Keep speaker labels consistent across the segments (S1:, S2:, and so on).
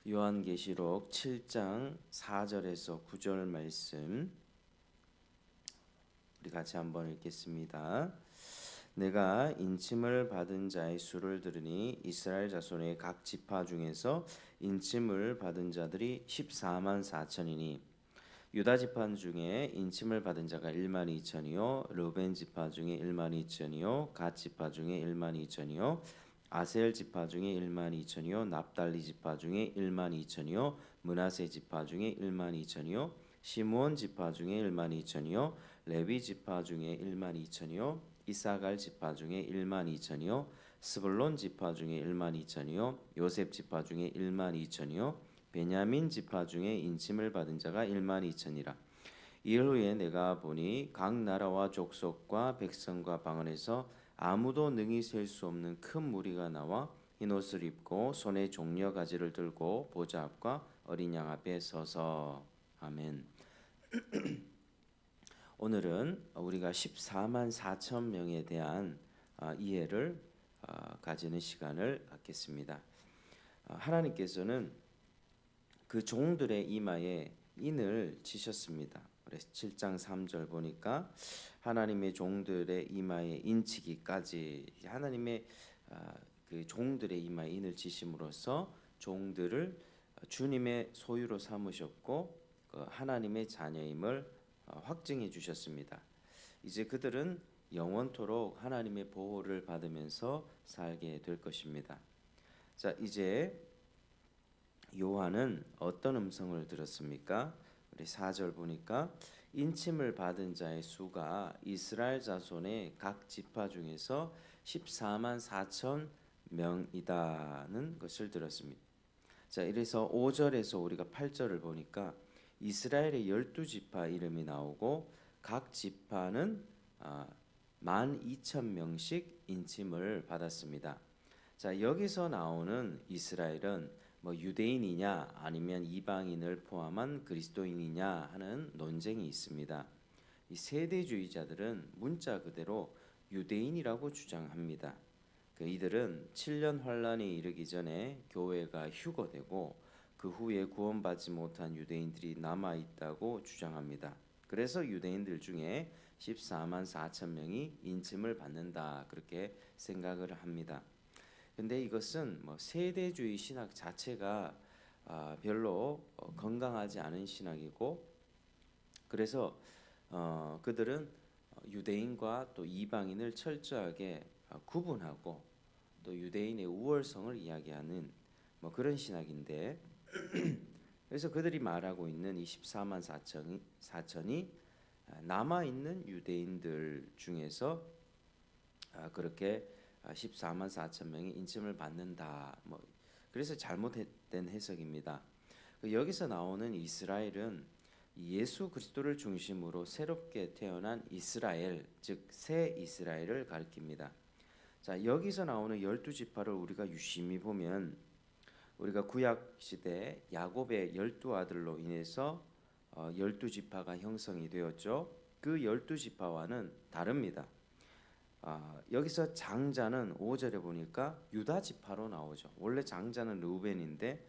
S1: 요한계시록 7장 4절에서 9절 말씀 우리 같이 한번 읽겠습니다. 내가 인침을 받은 자의 수를 들으니 이스라엘 자손의 각 지파 중에서 인침을 받은 자들이 14만 4천이니 유다 지파 중에 인침을 받은 자가 1만 2천이요 르벤 지파 중에 1만 2천이요 갓 지파 중에 1만 2천이요 아셀 지파 중에 1만 2천이요 납달리 지파 중에 1만 2천이요 므낫세 지파 중에 1만 2천이요 시므온 지파 중에 1만 2천이요 레위 지파 중에 1만 2천이요 이사갈 지파 중에 1만 2천이요 스불론 지파 중에 1만 2천이요 요셉 지파 중에 1만 2천이요 베냐민 지파 중에 인침을 받은 자가 1만 2천이라. 이를 후에 내가 보니 각 나라와 족속과 백성과 방언에서 아무도 능히 셀 수 없는 큰 무리가 나와 흰 옷을 입고 손에 종려 가지를 들고 보좌 앞과 어린 양 앞에 서서. 아멘. 오늘은 우리가 14만 4천 명에 대한 이해를 가지는 시간을 갖겠습니다. 하나님께서는 그 종들의 이마에 인을 치셨습니다. 그래서 7장 3절 보니까 하나님의 종들의 이마에 인치기까지 하나님의 그 종들의 이마에 인을 치심으로써 종들을 주님의 소유로 삼으셨고 하나님의 자녀임을 확증해 주셨습니다. 이제 그들은 영원토록 하나님의 보호를 받으면서 살게 될 것입니다. 자, 이제 요한은 어떤 음성을 들었습니까? 우리 4절 보니까 인침을 받은 자의 수가 이스라엘 자손의 각 지파 중에서 14만 4천 명이다는 것을 들었습니다. 자, 이래서 5절에서 우리가 8절을 보니까 이스라엘의 12지파 이름이 나오고 각 지파는 12,000명씩 인침을 받았습니다. 자, 여기서 나오는 이스라엘은 유대인이냐 아니면 이방인을 포함한 그리스도인이냐 하는 논쟁이 있습니다. 이 세대주의자들은 문자 그대로 유대인이라고 주장합니다. 이들은 7년 환란이 이르기 전에 교회가 휴거되고 그 후에 구원받지 못한 유대인들이 남아 있다고 주장합니다. 그래서 유대인들 중에 14만 4천 명이 인침을 받는다 그렇게 생각을 합니다. 근데 이것은 세대주의 신학 자체가 별로 건강하지 않은 신학이고, 그래서 그들은 유대인과 또 이방인을 철저하게 구분하고 또 유대인의 우월성을 이야기하는 그런 신학인데, 그래서 그들이 말하고 있는 이 14만 4천이 남아 있는 유대인들 중에서 그렇게 14만 4천 명이 인침을 받는다. 그래서 잘못된 해석입니다. 여기서 나오는 이스라엘은 예수 그리스도를 중심으로 새롭게 태어난 이스라엘, 즉 새 이스라엘을 가리킵니다. 자, 여기서 나오는 12지파를 우리가 유심히 보면 우리가 구약 시대 야곱의 12아들로 인해서 12지파가 형성이 되었죠. 그 12지파와는 다릅니다. 여기서 장자는 5절에 보니까 유다 지파로 나오죠. 원래 장자는 르우벤인데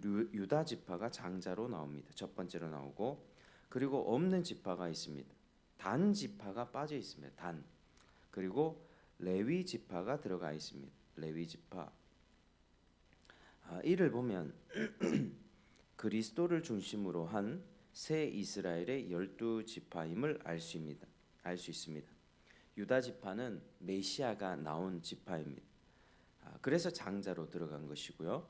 S1: 유다 지파가 장자로 나옵니다. 첫 번째로 나오고, 그리고 없는 지파가 있습니다. 단 지파가 빠져 있습니다. 단. 그리고 레위 지파가 들어가 있습니다. 레위 지파. 이를 보면 그리스도를 중심으로 한 새 이스라엘의 12지파임을 알 수 있습니다. 유다 지파는 메시아가 나온 지파입니다. 그래서 장자로 들어간 것이고요.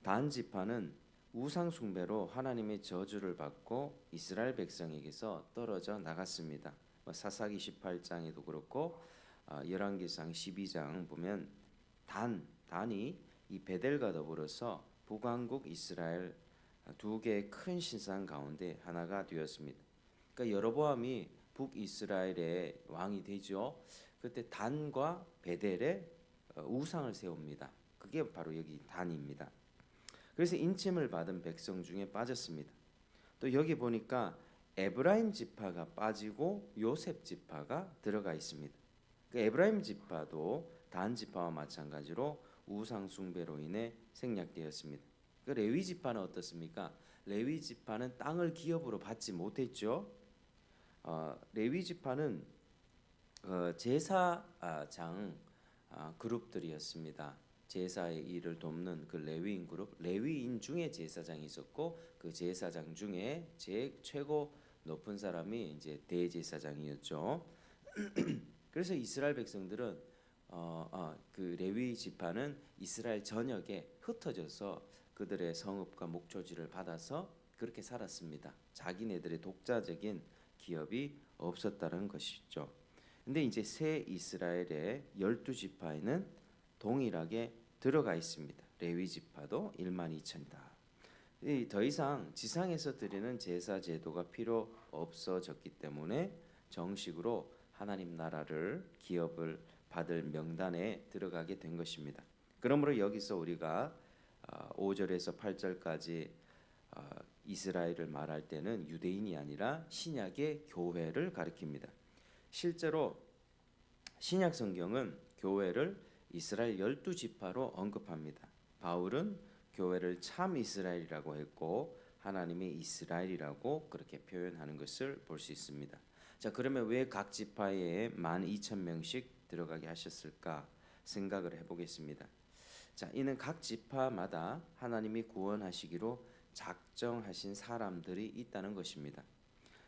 S1: 단 지파는 우상 숭배로 하나님의 저주를 받고 이스라엘 백성에게서 떨어져 나갔습니다. 사사기 18장에도 그렇고 열왕기상 12장 보면 단이 이 베델과 더불어서 북왕국 이스라엘 두 개의 큰 신상 가운데 하나가 되었습니다. 그러니까 여로보암이 북이스라엘의 왕이 되죠. 그때 단과 베델에 우상을 세웁니다. 그게 바로 여기 단입니다. 그래서 인침을 받은 백성 중에 빠졌습니다. 또 여기 보니까 에브라임 지파가 빠지고 요셉 지파가 들어가 있습니다. 그 에브라임 지파도 단 지파와 마찬가지로 우상 숭배로 인해 생략되었습니다. 그 레위 지파는 어떻습니까? 레위 지파는 땅을 기업으로 받지 못했죠. 레위 지파는 제사장 그룹들이었습니다. 제사의 일을 돕는 그 레위인 그룹, 레위인 중에 제사장이 있었고 그 제사장 중에 최고 높은 사람이 이제 대제사장이었죠. 그래서 이스라엘 백성들은 그 레위 지파는 이스라엘 전역에 흩어져서 그들의 성읍과 목초지를 받아서 그렇게 살았습니다. 자기네들의 독자적인 기업이 없었다는 것이죠. 근데 이제 새 이스라엘의 12지파에는 동일하게 들어가 있습니다. 레위 지파도 1만 2천이다. 더 이상 지상에서 드리는 제사 제도가 필요 없어졌기 때문에 정식으로 하나님 나라를 기업을 받을 명단에 들어가게 된 것입니다. 그러므로 여기서 우리가 5절에서 8절까지 이스라엘을 말할 때는 유대인이 아니라 신약의 교회를 가리킵니다. 실제로 신약 성경은 교회를 이스라엘 12지파로 언급합니다. 바울은 교회를 참 이스라엘이라고 했고 하나님의 이스라엘이라고 그렇게 표현하는 것을 볼 수 있습니다. 자, 그러면 왜 각 지파에 12,000명씩 들어가게 하셨을까 생각을 해보겠습니다. 자, 이는 각 지파마다 하나님이 구원하시기로 작정하신 사람들이 있다는 것입니다.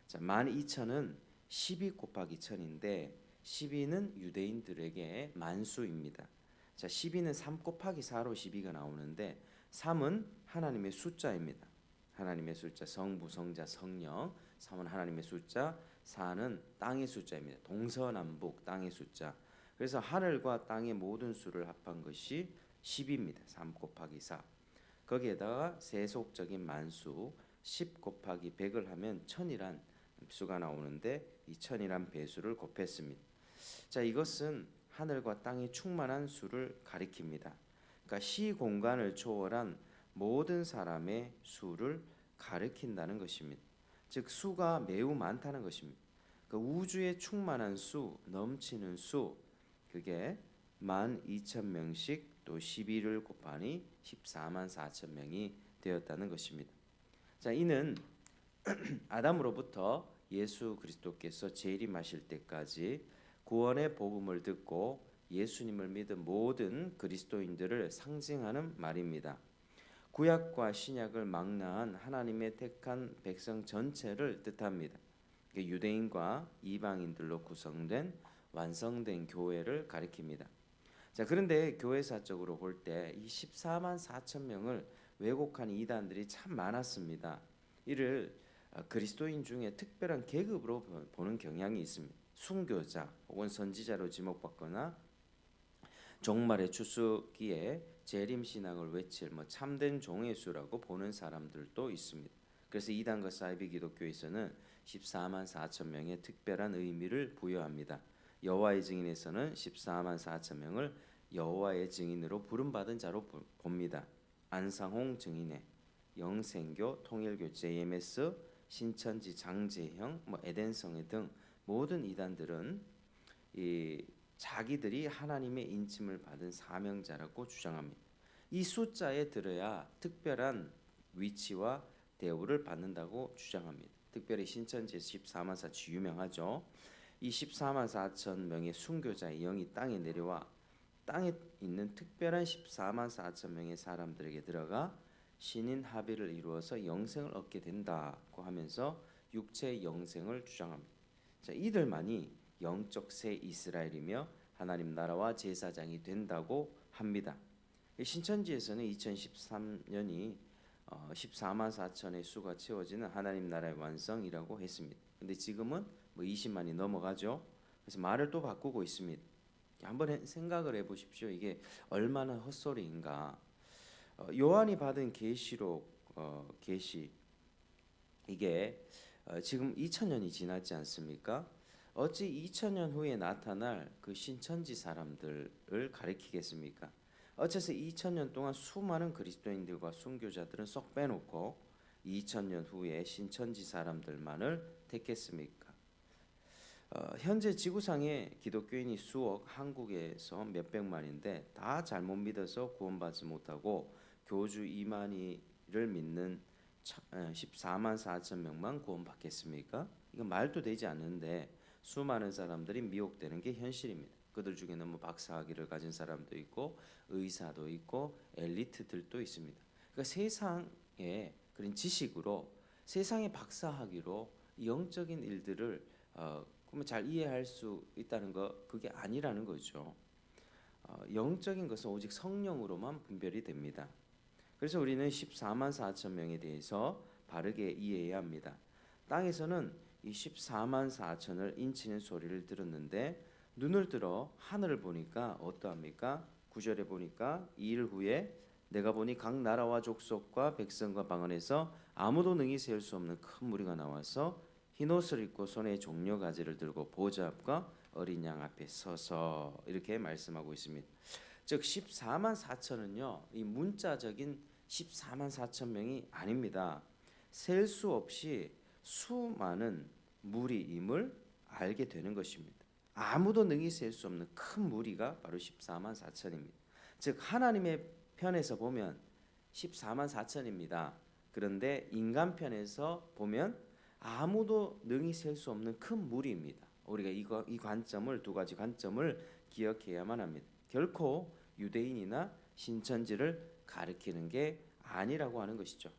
S1: 자, 12,000은 12 곱하기 1000인데 12는 유대인들에게 만수입니다. 자, 12는 3 곱하기 4로 12가 나오는데 3은 하나님의 숫자입니다. 하나님의 숫자, 성부, 성자, 성령. 3은 하나님의 숫자, 4는 땅의 숫자입니다. 동서남북 땅의 숫자. 그래서 하늘과 땅의 모든 수를 합한 것이 10입니다. 3 곱하기 4. 거기에다가 세속적인 만수 10 곱하기 100을 하면 1000이란 수가 나오는데 이 1000이란 배수를 곱했습니다. 자, 이것은 하늘과 땅이 충만한 수를 가리킵니다. 그러니까 시 공간을 초월한 모든 사람의 수를 가리킨다는 것입니다. 즉 수가 매우 많다는 것입니다. 그 우주의 충만한 수, 넘치는 수, 그게 12,000명씩 또 12를 곱하니 14만 4천 명이 되었다는 것입니다. 자, 이는 아담으로부터 예수 그리스도께서 재림하실 때까지 구원의 복음을 듣고 예수님을 믿은 모든 그리스도인들을 상징하는 말입니다. 구약과 신약을 망라한 하나님의 택한 백성 전체를 뜻합니다. 유대인과 이방인들로 구성된 완성된 교회를 가리킵니다. 자, 그런데 교회사적으로 볼 때 이 14만 4천 명을 왜곡한 이단들이 참 많았습니다. 이를 그리스도인 중에 특별한 계급으로 보는 경향이 있습니다. 순교자 혹은 선지자로 지목받거나 종말의 추수기에 재림 신앙을 외칠 참된 종의 수라고 보는 사람들도 있습니다. 그래서 이단과 사이비 기독교에서는 14만 4천 명의 특별한 의미를 부여합니다. 여호와의 증인에서는 14만 4천 명을 여호와의 증인으로 부름받은 자로 봅니다. 안상홍 증인회, 영생교, 통일교, JMS, 신천지 장재형, 에덴성회 등 모든 이단들은 자기들이 하나님의 인침을 받은 사명자라고 주장합니다. 이 숫자에 들어야 특별한 위치와 대우를 받는다고 주장합니다. 특별히 신천지에서 14만 4천 유명하죠. 이 14만 4천 명의 순교자의 영이 땅에 내려와 땅에 있는 특별한 14만 4천 명의 사람들에게 들어가 신인 합의를 이루어서 영생을 얻게 된다고 하면서 육체의 영생을 주장합니다. 자, 이들만이 영적 새 이스라엘이며 하나님 나라와 제사장이 된다고 합니다. 신천지에서는 2013년이 14만 4천의 수가 채워지는 하나님 나라의 완성이라고 했습니다. 근데 지금은 20만이 넘어가죠. 그래서 말을 또 바꾸고 있습니다. 한번 생각을 해보십시오. 이게 얼마나 헛소리인가. 요한이 받은 계시록 계시 이게 지금 2000년이 지났지 않습니까? 어찌 2000년 후에 나타날 그 신천지 사람들을 가리키겠습니까? 어째서 2000년 동안 수많은 그리스도인들과 순교자들은 쏙 빼놓고 2000년 후에 신천지 사람들만을 택했습니까? 현재 지구상의 기독교인이 수억, 한국에서 몇백만인데 다 잘못 믿어서 구원받지 못하고 교주 이만희를 믿는 14만 4천 명만 구원받겠습니까? 이건 말도 되지 않는데 수많은 사람들이 미혹되는 게 현실입니다. 그들 중에는 뭐 박사학위를 가진 사람도 있고 의사도 있고 엘리트들도 있습니다. 그러니까 세상의 그런 지식으로 세상의 박사학위로 영적인 일들을 그러면 잘 이해할 수 있다는 거 그게 아니라는 거죠. 영적인 것은 오직 성령으로만 분별이 됩니다. 그래서 우리는 14만 4천 명에 대해서 바르게 이해해야 합니다. 땅에서는 이 14만 4천을 인치는 소리를 들었는데 눈을 들어 하늘을 보니까 어떠합니까? 9절에 보니까 2일 후에 내가 보니 각 나라와 족속과 백성과 방언에서 아무도 능히 세울 수 없는 큰 무리가 나와서 흰옷을 입고 손에 종려 가지를 들고 보좌 앞과 어린 양 앞에 서서 이렇게 말씀하고 있습니다. 즉 14만 4천은요 이 문자적인 14만 4천 명이 아닙니다. 셀 수 없이 수많은 무리임을 알게 되는 것입니다. 아무도 능히 셀 수 없는 큰 무리가 바로 14만 4천입니다. 즉 하나님의 편에서 보면 14만 4천입니다. 그런데 인간 편에서 보면 아무도 능히 셀 수 없는 큰 무리입니다. 우리가 이 관점을 두 가지 관점을 기억해야만 합니다. 결코 유대인이나 신천지를 가리키는 게 아니라고 하는 것이죠.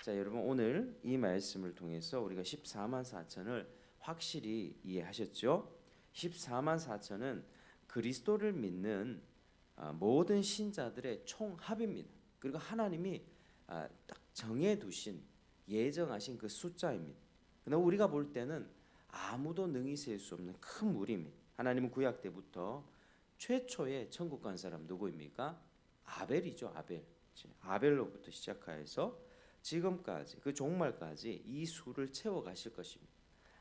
S1: 자, 여러분 오늘 이 말씀을 통해서 우리가 14만 4천을 확실히 이해하셨죠? 14만 4천은 그리스도를 믿는 모든 신자들의 총합입니다. 그리고 하나님이 딱 정해두신 예정하신 그 숫자입니다. 그러나 우리가 볼 때는 아무도 능히 셀 수 없는 큰 무리입니다. 하나님은 구약 때부터 최초의 천국 간 사람 누구입니까? 아벨이죠. 아벨로부터 시작하여서 지금까지 그 종말까지 이 수를 채워 가실 것입니다.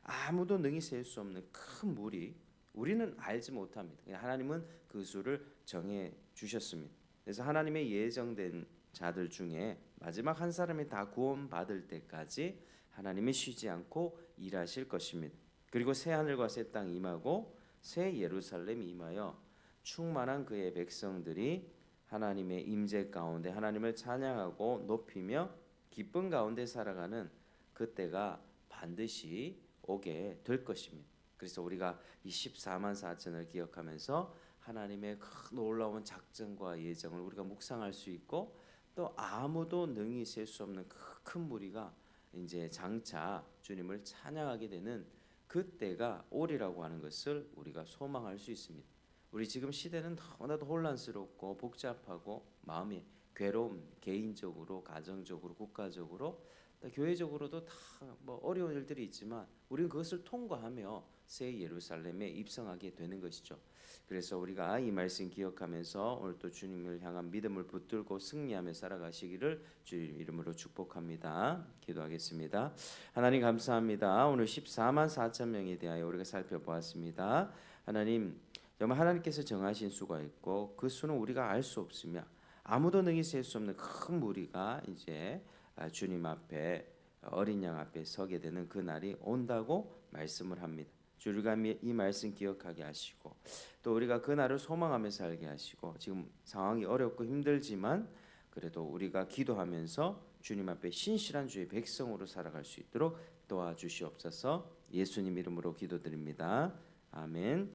S1: 아무도 능히 셀 수 없는 큰 무리 우리는 알지 못합니다. 하나님은 그 수를 정해 주셨습니다. 그래서 하나님의 예정된 자들 중에 마지막 한 사람이 다 구원받을 때까지 하나님이 쉬지 않고 일하실 것입니다. 그리고 새 하늘과 새 땅이 임하고 새 예루살렘이 임하여 충만한 그의 백성들이 하나님의 임재 가운데 하나님을 찬양하고 높이며 기쁨 가운데 살아가는 그때가 반드시 오게 될 것입니다. 그래서 우리가 이 14만 4천을 기억하면서 하나님의 큰 놀라운 작정과 예정을 우리가 묵상할 수 있고 또 아무도 능히 셀 수 없는 큰 무리가 이제 장차 주님을 찬양하게 되는 그때가 오리라고 하는 것을 우리가 소망할 수 있습니다. 우리 지금 시대는 너무나도 혼란스럽고 복잡하고 마음이 괴로움, 개인적으로, 가정적으로, 국가적으로, 또 교회적으로도 다 뭐 어려운 일들이 있지만 우리는 그것을 통과하며 새 예루살렘에 입성하게 되는 것이죠. 그래서 우리가 이 말씀 기억하면서 오늘 또 주님을 향한 믿음을 붙들고 승리하며 살아가시기를 주님 이름으로 축복합니다. 기도하겠습니다. 하나님 감사합니다. 오늘 14만 4천 명에 대하여 우리가 살펴보았습니다. 하나님 정말 하나님께서 정하신 수가 있고 그 수는 우리가 알 수 없으며 아무도 능히 셀 수 없는 큰 무리가 이제 주님 앞에 어린 양 앞에 서게 되는 그 날이 온다고 말씀을 합니다. 우리가 이 말씀 기억하게 하시고 또 우리가 그 날을 소망하며 살게 하시고 지금 상황이 어렵고 힘들지만 그래도 우리가 기도하면서 주님 앞에 신실한 주의 백성으로 살아갈 수 있도록 도와주시옵소서. 예수님 이름으로 기도드립니다. 아멘.